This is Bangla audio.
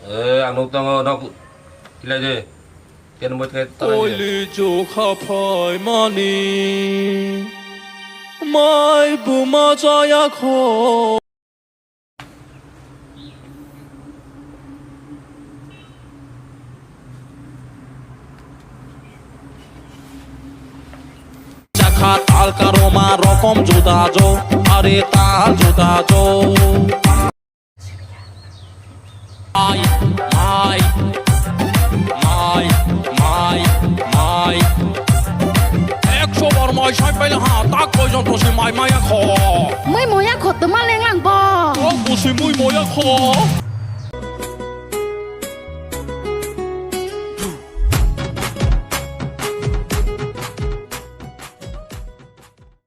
ang nung tao nó kila je cái một cái tôi lì chỗ khắp phải mani mai bu ma cho ya khó চাখা তাল কারোমা রকম জুদা জো আরে তাল জুদা জো মাই মাই মাই মাই মাই 100 বার মাই সাই পাইলে হ্যাঁ তাক পর্যন্ত সে মাই মায়া খ মই ময়া খত তোমা লেংলাং ব 不是妹妹一個。